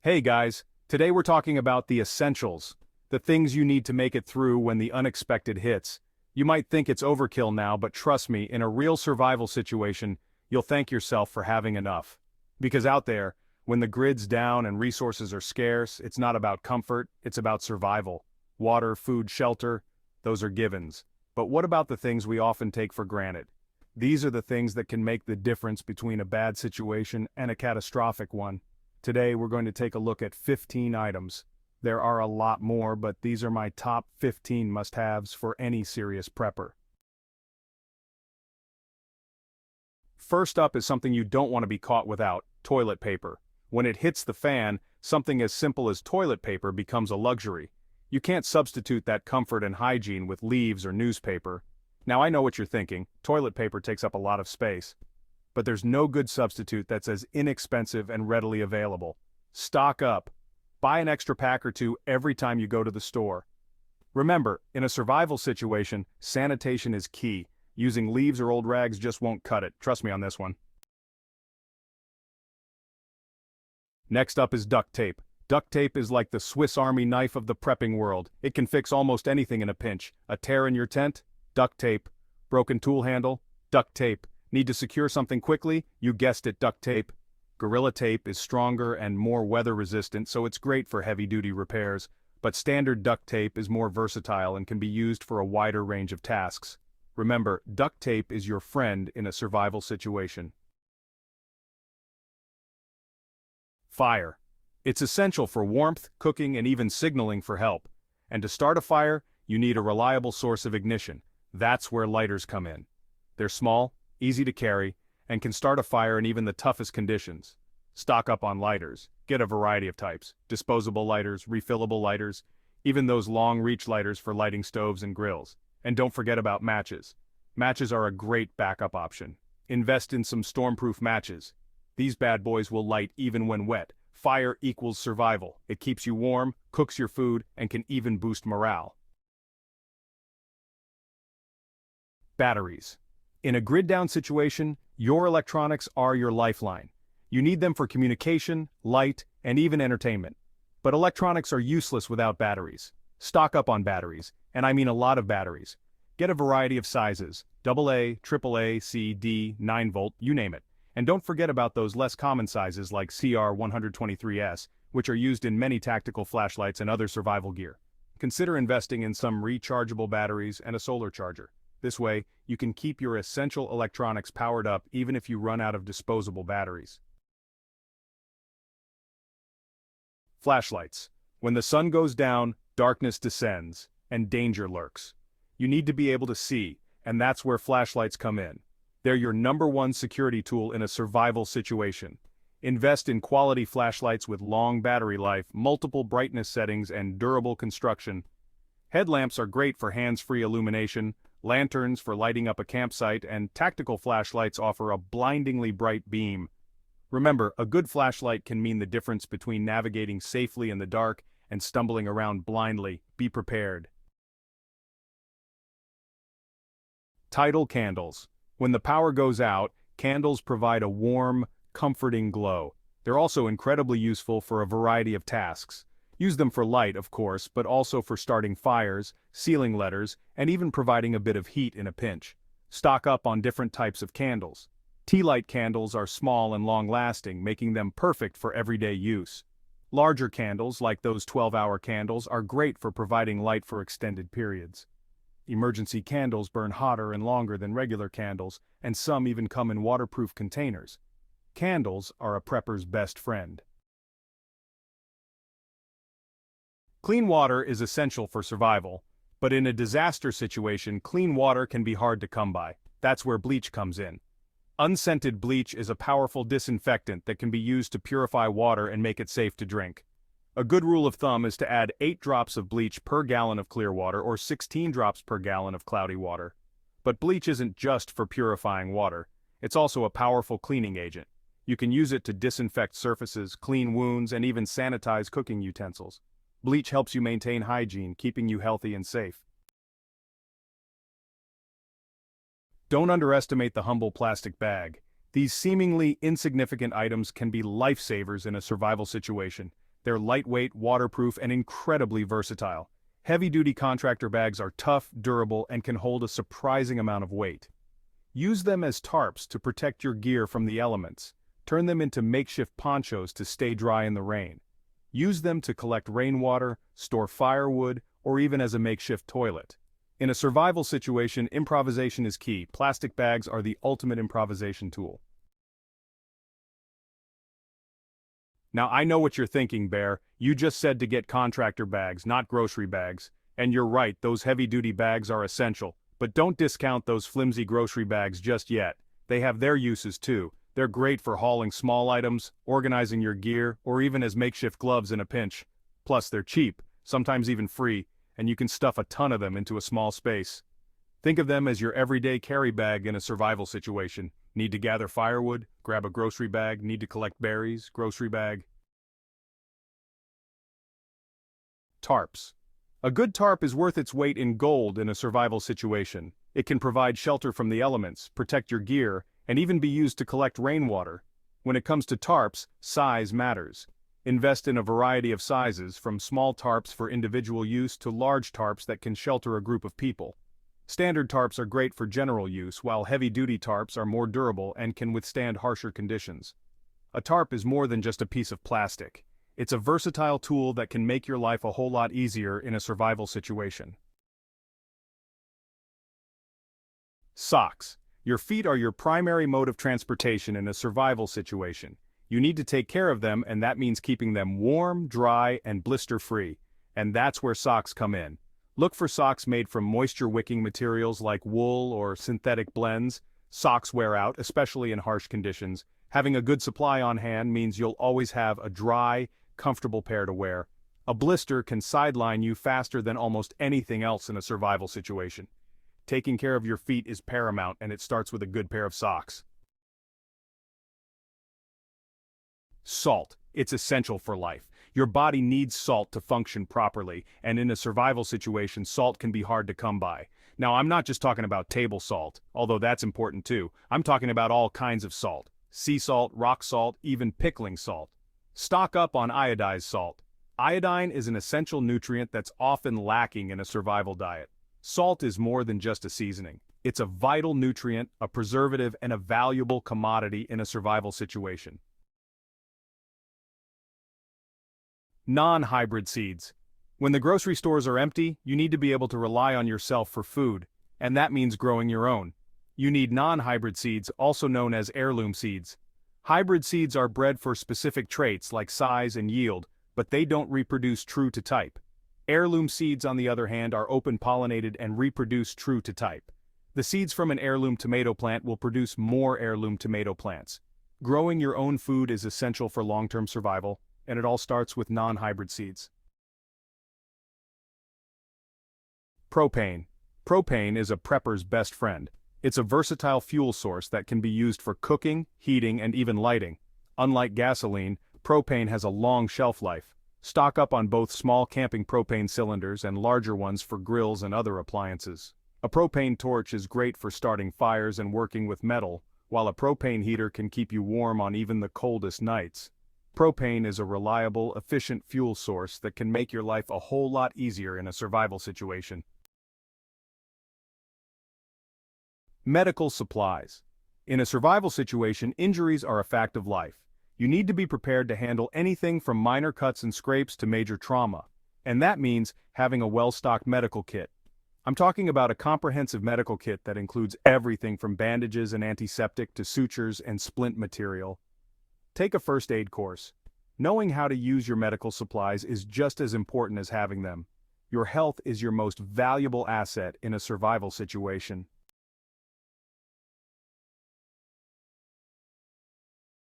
Hey guys, today we're talking about the essentials, the things you need to make it through when the unexpected hits. You might think it's overkill now, but trust me, in a real survival situation, you'll thank yourself for having enough. Because out there, when the grid's down and resources are scarce, it's not about comfort, it's about survival. Water, food, shelter, those are givens. But what about the things we often take for granted? These are the things that can make the difference between a bad situation and a catastrophic one. Today we're going to take a look at 15 items. There are a lot more, but these are my top 15 must-haves for any serious prepper. First up is something you don't want to be caught without: toilet paper. When it hits the fan, something as simple as toilet paper becomes a luxury. You can't substitute that comfort and hygiene with leaves or newspaper. Now I know what you're thinking, toilet paper takes up a lot of space. But there's no good substitute that's as inexpensive and readily available. Stock up. Buy an extra pack or two every time you go to the store. Remember, in a survival situation, sanitation is key. Using leaves or old rags just won't cut it, trust me on this one. Next up is duct tape. Duct tape is like the Swiss Army knife of the prepping world. It can fix almost anything in a pinch. A tear in your tent? Duct tape. Broken tool handle? Duct tape. Need to secure something quickly? You guessed it, duct tape. Gorilla tape is stronger and more weather resistant, so it's great for heavy-duty repairs, but standard duct tape is more versatile and can be used for a wider range of tasks. Remember, duct tape is your friend in a survival situation. Fire. It's essential for warmth, cooking, and even signaling for help. And to start a fire, you need a reliable source of ignition. That's where lighters come in. They're small, easy to carry, and can start a fire in even the toughest conditions. Stock up on lighters. Get a variety of types: disposable lighters, refillable lighters, even those long-reach lighters for lighting stoves and grills. And don't forget about matches. Matches are a great backup option. Invest in some stormproof matches. These bad boys will light even when wet. Fire equals survival. It keeps you warm, cooks your food, and can even boost morale. Batteries. In a grid-down situation, your electronics are your lifeline. You need them for communication, light, and even entertainment. But electronics are useless without batteries. Stock up on batteries, and I mean a lot of batteries. Get a variety of sizes: AA, AAA, C, D, 9V, you name it. And don't forget about those less common sizes like CR123S, which are used in many tactical flashlights and other survival gear. Consider investing in some rechargeable batteries and a solar charger. This way, you can keep your essential electronics powered up even if you run out of disposable batteries. Flashlights. When the sun goes down, darkness descends, and danger lurks. You need to be able to see, and that's where flashlights come in. They're your #1 security tool in a survival situation. Invest in quality flashlights with long battery life, multiple brightness settings, and durable construction. Headlamps are great for hands-free illumination, lanterns for lighting up a campsite, and tactical flashlights offer a blindingly bright beam. Remember, a good flashlight can mean the difference between navigating safely in the dark and stumbling around blindly. Be prepared. Tidal candles. When the power goes out, candles provide a warm, comforting glow. They're also incredibly useful for a variety of tasks. Use them for light, of course, but also for starting fires, sealing letters, and even providing a bit of heat in a pinch. Stock up on different types of candles. Tea light candles are small and long-lasting, making them perfect for everyday use. Larger candles, like those 12-hour candles, are great for providing light for extended periods. Emergency candles burn hotter and longer than regular candles, and some even come in waterproof containers. Candles are a prepper's best friend. Clean water is essential for survival, but in a disaster situation, clean water can be hard to come by. That's where bleach comes in. Unscented bleach is a powerful disinfectant that can be used to purify water and make it safe to drink. A good rule of thumb is to add 8 drops of bleach per gallon of clear water or 16 drops per gallon of cloudy water. But bleach isn't just for purifying water. It's also a powerful cleaning agent. You can use it to disinfect surfaces, clean wounds, and even sanitize cooking utensils. Bleach helps you maintain hygiene, keeping you healthy and safe. Don't underestimate the humble plastic bag. These seemingly insignificant items can be lifesavers in a survival situation. They're lightweight, waterproof, and incredibly versatile. Heavy-duty contractor bags are tough, durable, and can hold a surprising amount of weight. Use them as tarps to protect your gear from the elements. Turn them into makeshift ponchos to stay dry in the rain. Use them to collect rainwater, store firewood, or even as a makeshift toilet. In a survival situation, improvisation is key. Plastic bags are the ultimate improvisation tool. Now I know what you're thinking, Bear. You just said to get contractor bags, not grocery bags. And you're right, those heavy-duty bags are essential. But don't discount those flimsy grocery bags just yet. They have their uses too. They're great for hauling small items, organizing your gear, or even as makeshift gloves in a pinch. Plus, they're cheap, sometimes even free, and you can stuff a ton of them into a small space. Think of them as your everyday carry bag in a survival situation. Need to gather firewood? Grab a grocery bag. Need to collect berries? Grocery bag. Tarps. A good tarp is worth its weight in gold in a survival situation. It can provide shelter from the elements, protect your gear, and even be used to collect rainwater. When it comes to tarps, size matters. Invest in a variety of sizes, from small tarps for individual use to large tarps that can shelter a group of people. Standard tarps are great for general use, while heavy-duty tarps are more durable and can withstand harsher conditions. A tarp is more than just a piece of plastic. It's a versatile tool that can make your life a whole lot easier in a survival situation. Socks. Your feet are your primary mode of transportation in a survival situation. You need to take care of them, and that means keeping them warm, dry, and blister-free. And that's where socks come in. Look for socks made from moisture-wicking materials like wool or synthetic blends. Socks wear out, especially in harsh conditions. Having a good supply on hand means you'll always have a dry, comfortable pair to wear. A blister can sideline you faster than almost anything else in a survival situation. Taking care of your feet is paramount, and it starts with a good pair of socks. Salt. It's essential for life. Your body needs salt to function properly, and in a survival situation, salt can be hard to come by. Now, I'm not just talking about table salt, although that's important too. I'm talking about all kinds of salt. Sea salt, rock salt, even pickling salt. Stock up on iodized salt. Iodine is an essential nutrient that's often lacking in a survival diet. Salt is more than just a seasoning. It's a vital nutrient, a preservative, and a valuable commodity in a survival situation. Non-hybrid seeds. When the grocery stores are empty, you need to be able to rely on yourself for food, and that means growing your own. You need non-hybrid seeds, also known as heirloom seeds. Hybrid seeds are bred for specific traits like size and yield, but they don't reproduce true to type. Heirloom seeds, on the other hand, are open-pollinated and reproduce true to type. The seeds from an heirloom tomato plant will produce more heirloom tomato plants. Growing your own food is essential for long-term survival, and it all starts with non-hybrid seeds. Propane. Propane is a prepper's best friend. It's a versatile fuel source that can be used for cooking, heating, and even lighting. Unlike gasoline, propane has a long shelf life. Stock up on both small camping propane cylinders and larger ones for grills and other appliances. A propane torch is great for starting fires and working with metal, while a propane heater can keep you warm on even the coldest nights. Propane is a reliable, efficient fuel source that can make your life a whole lot easier in a survival situation. Medical supplies. In a survival situation, injuries are a fact of life. You need to be prepared to handle anything from minor cuts and scrapes to major trauma. And that means having a well-stocked medical kit. I'm talking about a comprehensive medical kit that includes everything from bandages and antiseptic to sutures and splint material. Take a first aid course. Knowing how to use your medical supplies is just as important as having them. Your health is your most valuable asset in a survival situation.